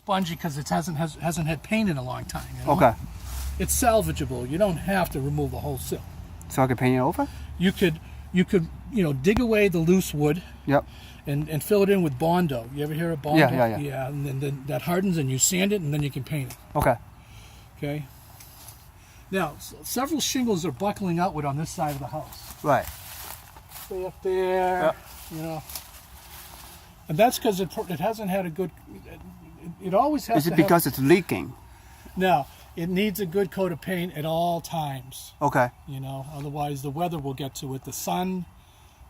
spongy because it hasn't had paint in a long time. You know? Okay. It's salvageable. You don't have to remove the whole sill. So I can paint it over? You could dig away the loose wood. Yep. And fill it in with Bondo. You ever hear of Bondo? Yeah. Yeah, and then that hardens and you sand it and then you can paint it. Okay. Okay. Now, several shingles are buckling outward on this side of the house. Right. Stay up there. Yep. You know. And that's because it hasn't had a good. It always has. Is it because it's leaking? No, it needs a good coat of paint at all times. Okay. You know, otherwise the weather will get to it. The sun.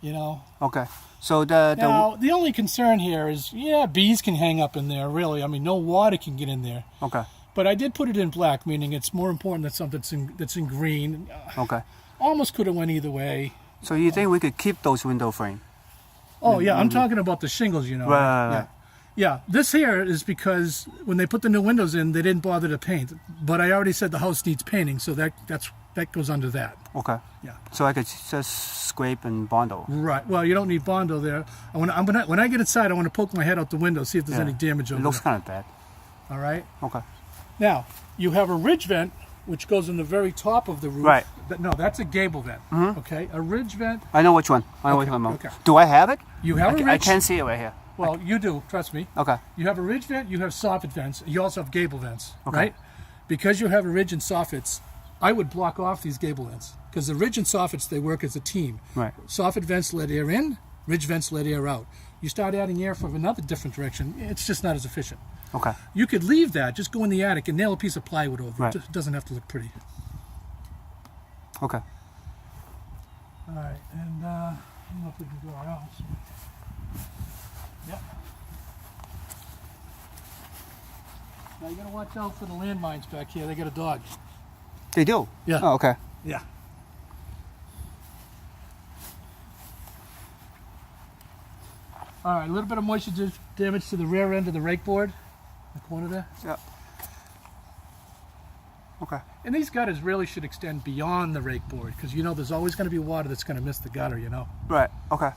You know. Okay. So Now, the only concern here is, bees can hang up in there, really. I mean, no water can get in there. Okay. But I did put it in black, meaning it's more important that something that's in green. Okay. Almost could have went either way. So you think we could keep those window frame? Oh, yeah, I'm talking about the shingles, you know. Right. Yeah, this here is because when they put the new windows in, they didn't bother to paint. But I already said the house needs painting, so that goes under that. Okay. Yeah. So I could just scrape and Bondo. Right. Well, you don't need Bondo there. When I get inside, I want to poke my head out the window, see if there's any damage over there. It looks kind of bad. All right. Okay. Now, you have a ridge vent, which goes in the very top of the roof. Right. No, that's a gable vent. Okay. A ridge vent. I know which one. I know which one. Okay. Do I have it? You have a ridge. I can't see it right here. Well, you do. Trust me. Okay. You have a ridge vent. You have soffit vents. You also have gable vents. Okay. Right. Because you have a ridge and soffits, I would block off these gable vents because the ridge and soffits, they work as a team. Right. Soffit vents let air in. Ridge vents let air out. You start adding air from another different direction, it's just not as efficient. Okay. You could leave that, just go in the attic and nail a piece of plywood over Right. it. It doesn't have to look pretty. Okay. All right, and I don't know if we can go around. Yep. Now you gotta watch out for the landmines back here. They got a dog. They do? Yeah. Oh, okay. Yeah. All right, a little bit of moisture damage to the rear end of the rake board, the corner there. Yeah. Okay. And these gutters really should extend beyond the rake board because you know there's always going to be water that's going to miss the gutter, you know. Right. Okay.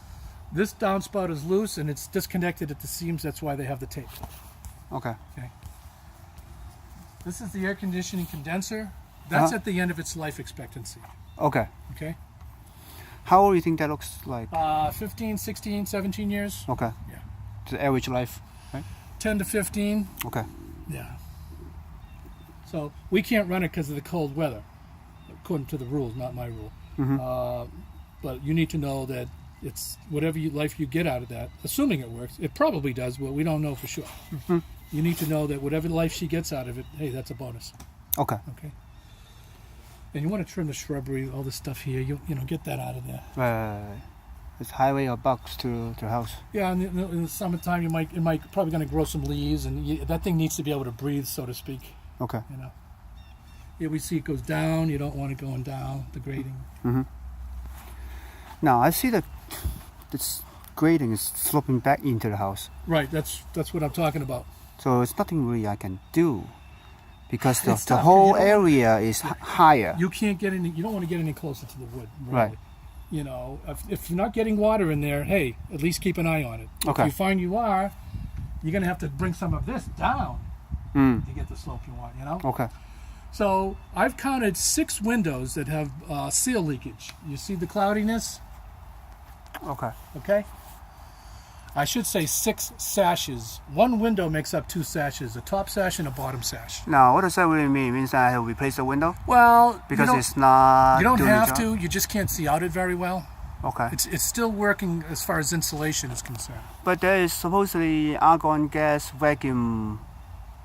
This downspout is loose and it's disconnected at the seams. That's why they have the tape. Okay. Okay. This is the air conditioning condenser. That's at the end of its life expectancy. Okay. Okay. How old do you think that looks like? 15, 16, 17 years. Okay. Yeah. The average life, right? 10 to 15. Okay. Yeah. So we can't run it because of the cold weather, according to the rules, not my rule. But you need to know that it's whatever life you get out of that, assuming it works. It probably does, but we don't know for sure. You need to know that whatever life she gets out of it, hey, that's a bonus. Okay. Okay. And you want to trim the shrubbery, all this stuff here. You know, get that out of there. Right. It's highway or bugs to the house. Yeah, in the summertime, it might probably going to grow some leaves, and that thing needs to be able to breathe, so to speak. Okay. You know. Yeah, we see it goes down. You don't want it going down. The grading. Now I see that this grading is sloping back into the house. Right. That's what I'm talking about. So it's nothing really I can do because It's the tough, whole you know. area is higher. You can't get any. You don't want to get any closer to the wood. Really. Right. You know, if you're not getting water in there, hey, at least keep an eye on it. Okay. If you find you are, you're going to have to bring some of this down to get the slope you want. You know. Okay. So I've counted 6 windows that have seal leakage. You see the cloudiness? Okay. Okay. I should say 6 sashes. One window makes up 2 sashes, a top sash and a bottom sash. Now what does that really mean? It means that I have to replace the window Well, because it's not. you don't doing the have job? to. You just can't see out it very well. Okay. It's still working as far as insulation is concerned. But there is supposedly argon gas vacuum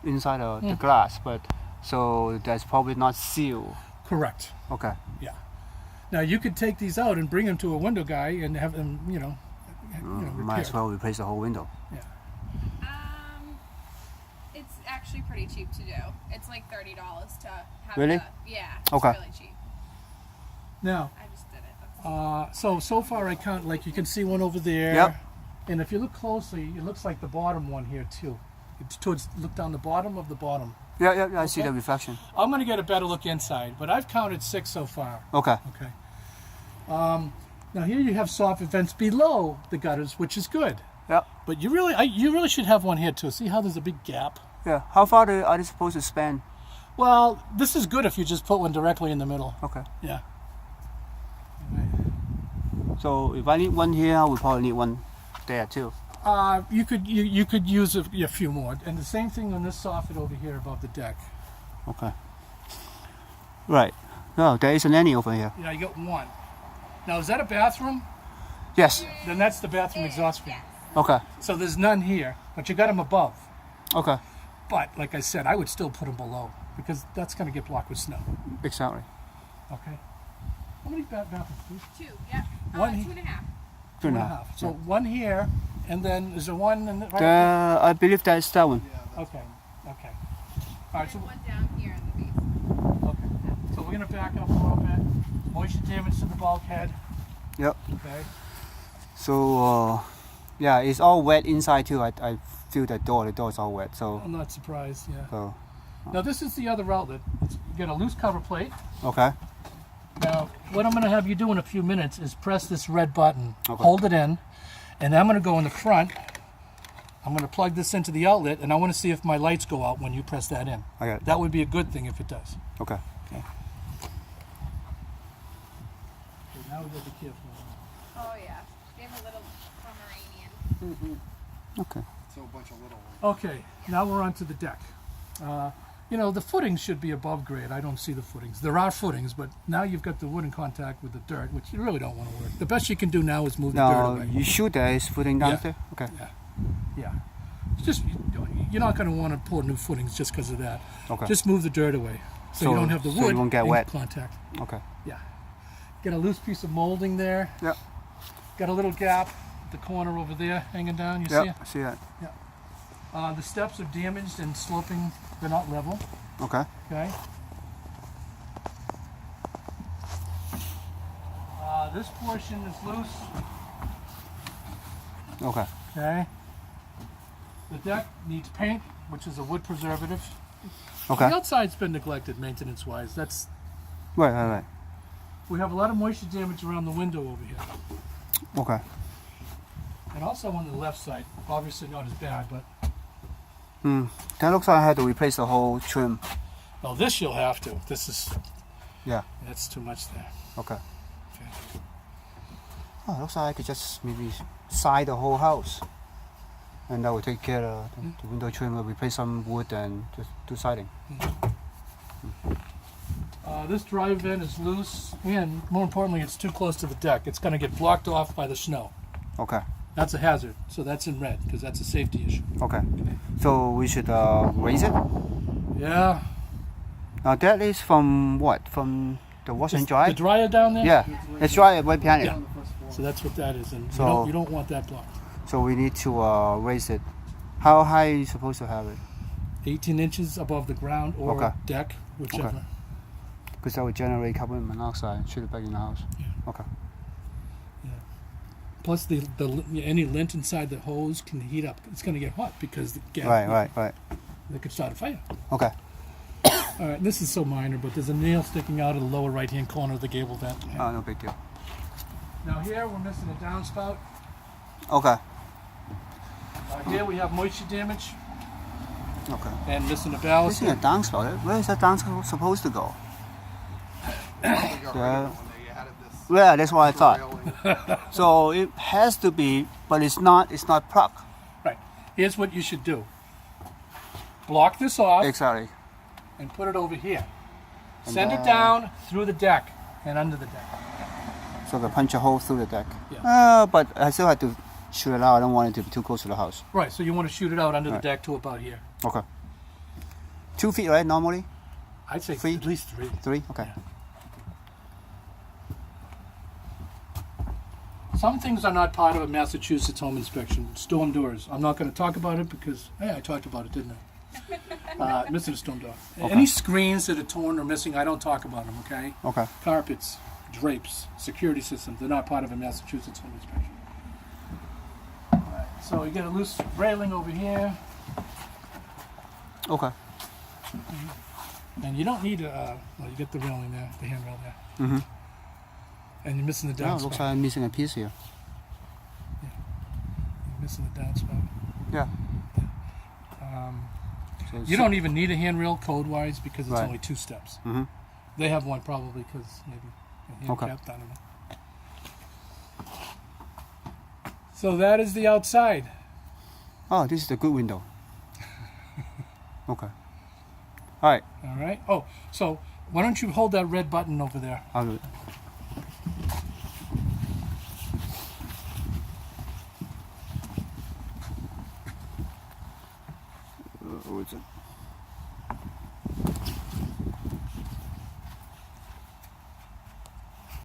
inside of the glass, but so that's probably not sealed. Correct. Okay. Yeah. Now you could take these out and bring them to a window guy and have them, repaired. Might as well replace the whole window. Yeah. It's actually pretty cheap to do. It's like $30 to have Really? Yeah, it's Okay. really cheap. Now, I just did it. so far I count, like you can see one over there. Yep. And if you look closely, it looks like the bottom one here too. It's look down the bottom of the bottom. Yeah. I see Okay. the reflection. I'm going to get a better look inside, but I've counted 6 so far. Okay. Okay. Now here you have soffit vents below the gutters, which is good. Yeah. But you really should have one here too. See how there's a big gap? Yeah. How far are they supposed to span? Well, this is good if you just put one directly in the middle. Okay. Yeah. So if I need one here, I would probably need one there too. You could use a few more, and the same thing on this soffit over here above the deck. Okay. Right. No, there isn't any over here. Yeah, you got one. Now is that a bathroom? Yes. Then that's the bathroom exhaust fan. Okay. So there's none here, but you got them above. Okay. But like I said, I would still put them below because that's going to get blocked with snow. Exactly. Okay. How many bathrooms, please? 2, yeah. One 2.5. Two and a half. So one here, and then is there one in the right? I believe that is that one. Okay. Okay. All right. So And one down here in the base. okay. So we're going to back up a little bit. Moisture damage to the bulkhead. Yep. Okay. So yeah, it's all wet inside too. I feel the door is all wet. So I'm not surprised. Yeah. so Now this is the other outlet. You got a loose cover plate. okay. Now, what I'm going to have you do in a few minutes is press this red button, Okay. hold it in, and I'm going to go in the front. I'm going to plug this into the outlet, and I want to see if my lights go out when you press that in. Okay. That would be a good thing if it does. Okay. Okay, now we got to be careful. Oh, yeah. They have a little Pomeranian. Okay. So a bunch of little ones. Okay, now we're onto the deck. You know, the footings should be above grade. I don't see the footings. There are footings, but now you've got the wood in contact with the dirt, which you really don't want to work. The best you can do now is move the dirt Now away. you sure there is footing down there? Okay. Yeah. It's just, you're not going to want to pour new footings just because of that. Okay. Just move the dirt away so you So- don't have the so you wood won't get in wet. contact. Okay. Yeah. Got a loose piece of molding there. Yep. Got a little gap at the corner over there hanging down. You see it? Yep. I see that. The steps are damaged and sloping. They're not level. Okay. Okay. This portion is loose. Okay. Okay. The deck needs paint, which is a wood preservative. Okay. The outside's been neglected maintenance-wise. That's Right. we have a lot of moisture damage around the window over here, Okay. and also on the left side. Obviously not as bad, but That looks like I had to replace the whole trim. no, this you'll have to. This is Yeah. that's too much there. Okay. Okay. Oh, looks like I could just maybe side the whole house, and that would take care of the window trim. Will replace some wood and just do siding. This dry vent is loose, and more importantly, it's too close to the deck. It's going to get blocked off by the snow. Okay. That's a hazard, so that's in red because that's a safety issue. Okay. So we should raise it. Yeah. Now that is from what? From the wash and dry? The dryer down there. Yeah. It's dry right behind it. Yeah. So that's what that is, and So- you don't want that blocked. So we need to raise it. How high are you supposed to have it? 18 inches above the ground or Okay. deck, whichever. Okay. Because that would generate carbon monoxide and shoot it back in the house. Yeah. Okay. Plus, any lint inside the hose can heat up. It's going to get hot because the gas. Right. They could start a fire. Okay. All right, this is so minor, but there's a nail sticking out of the lower right-hand corner of the gable vent. No big deal. Now here we're missing a downspout. Okay. Here we have moisture damage Okay. and missing a ballast. Isn't a downspout? Where is that downspout supposed to go? They got rid of Yeah. it when they added this Yeah, that's what I thought. railing. So it has to be, but it's not. It's not plugged. Right. Here's what you should do. Block this off Exactly. and put it over here. And Send it then- down through the deck and under the deck. So I can punch a hole through the deck. Yeah. But I still have to shoot it out. I don't want it to be too close to the house. Right, so you want to shoot it out under Right. the deck to about here. Okay. 2 feet, right? Normally? I'd say 3? at least 3. 3? Okay. Yeah. Some things are not part of a Massachusetts home inspection. Storm doors. I'm not going to talk about it because, hey, I talked about it, didn't I? Missing a storm door. Okay. Any screens that are torn or missing, I don't talk about them, okay? Okay. Carpets, drapes, security systems, they're not part of a Massachusetts home inspection. Alright, so you get a loose railing over here, Okay. and you don't need a, well, you get the railing there, the handrail there. Mm-hmm. And you're missing the Yeah, downspout. looks like I'm missing a piece here. You're missing the downspout. Yeah. So You don't even need a handrail code-wise because it's Right. only 2 steps. Mhm. They have one probably because maybe they're Okay. handicapped. I don't know. So that is the outside. Oh, this is the good window. Okay. All right. All right. Oh, so why don't you hold that red button over there? I'll do it. What's it?